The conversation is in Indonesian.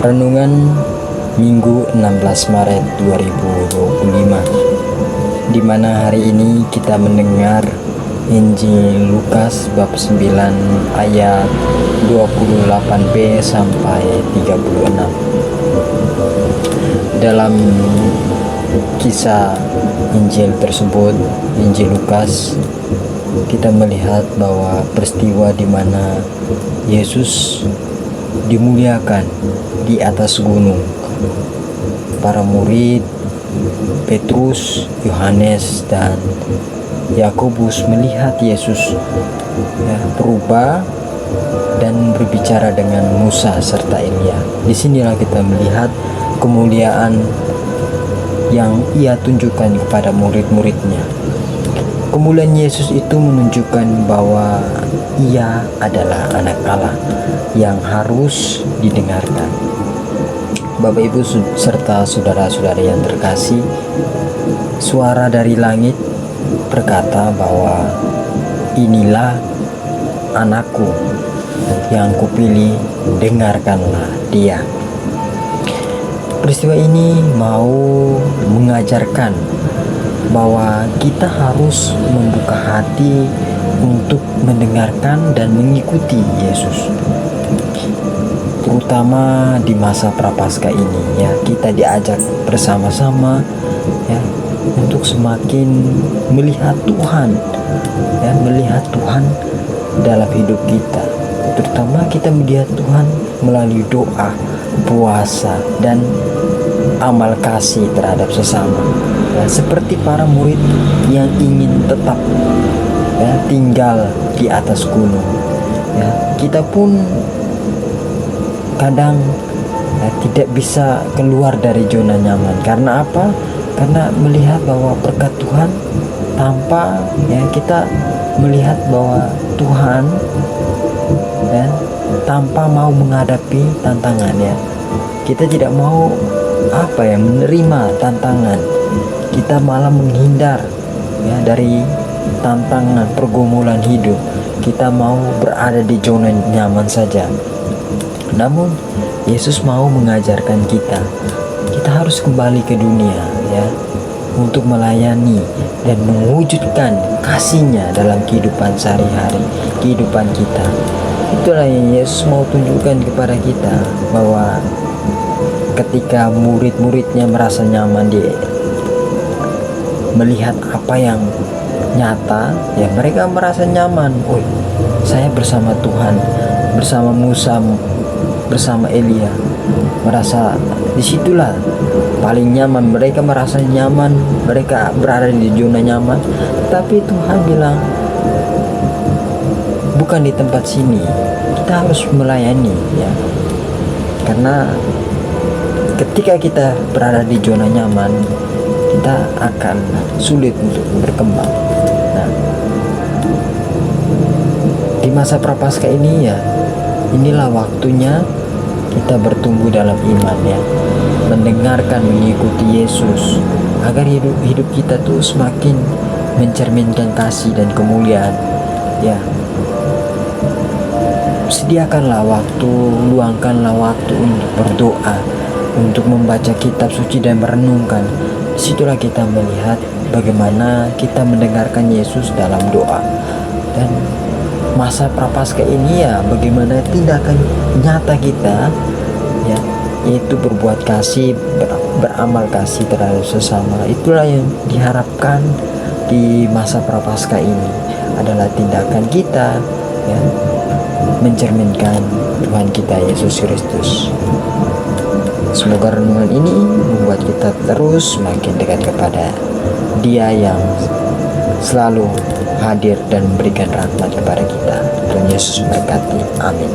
Renungan Minggu 16 Maret 2025, di mana hari ini kita mendengar Injil Lukas bab 9 ayat 28b sampai 36. Dalam kisah Injil tersebut, Injil Lukas, kita melihat bahwa peristiwa di mana Yesus dimuliakan di atas gunung. Para murid Petrus, Yohanes, dan Yakobus melihat Yesus berubah dan berbicara dengan Musa serta Elia. Disinilah kita melihat kemuliaan yang ia tunjukkan kepada murid-muridnya. Kemuliaan Yesus itu menunjukkan bahwa ia adalah anak Allah yang harus didengarkan. Bapak Ibu serta saudara-saudara yang terkasih, suara dari langit berkata bahwa inilah anakku yang kupilih, dengarkanlah dia. Peristiwa ini mau mengajarkan bahwa kita harus membuka hati untuk mendengarkan dan mengikuti Yesus. Terutama di masa Prapaskah ini, kita diajak bersama-sama untuk semakin melihat Tuhan, melihat Tuhan dalam hidup kita. Terutama kita melihat Tuhan melalui doa, puasa, dan amal kasih terhadap sesama. Seperti para murid yang ingin tetap tinggal di atas gunung. Kita pun kadang tidak bisa keluar dari zona nyaman. Karena apa? Karena melihat bahwa berkat Tuhan tanpa kita melihat bahwa Tuhan tanpa mau menghadapi tantangan, kita tidak mau menerima tantangan. Kita malah menghindar dari tantangan pergumulan hidup. Kita mau berada di zona nyaman saja. Namun Yesus mau mengajarkan kita harus kembali ke dunia untuk melayani dan mewujudkan kasih-Nya dalam kehidupan sehari-hari, kehidupan kita. Itulah yang Yesus mau tunjukkan kepada kita, bahwa ketika murid-muridnya merasa nyaman melihat apa yang nyata, mereka merasa nyaman. Saya bersama Tuhan, bersama Musa, bersama Elia, merasa disitulah paling nyaman. Mereka merasa nyaman, mereka berada di zona nyaman. Tapi Tuhan bilang, bukan di tempat sini, kita harus melayani, karena ketika kita berada di zona nyaman, kita akan sulit untuk berkembang. Di masa Prapaskah ini inilah waktunya kita bertumbuh dalam iman, mendengarkan, mengikuti Yesus, agar hidup kita tuh semakin mencerminkan kasih dan kemuliaan. Sediakanlah waktu, luangkanlah waktu untuk berdoa, untuk membaca kitab suci dan merenungkan. Disitulah kita melihat bagaimana kita mendengarkan Yesus dalam doa. Dan masa Prapaskah ini bagaimana tindakan nyata kita, yaitu berbuat kasih, beramal kasih terhadap sesama. Itulah yang diharapkan di masa Prapaskah ini, adalah tindakan kita mencerminkan Tuhan kita Yesus Kristus. Semoga renungan ini membuat kita terus semakin dekat kepada Dia yang selalu hadir dan memberikan rahmat kepada kita. Tuhan Yesus memberkati. Amin.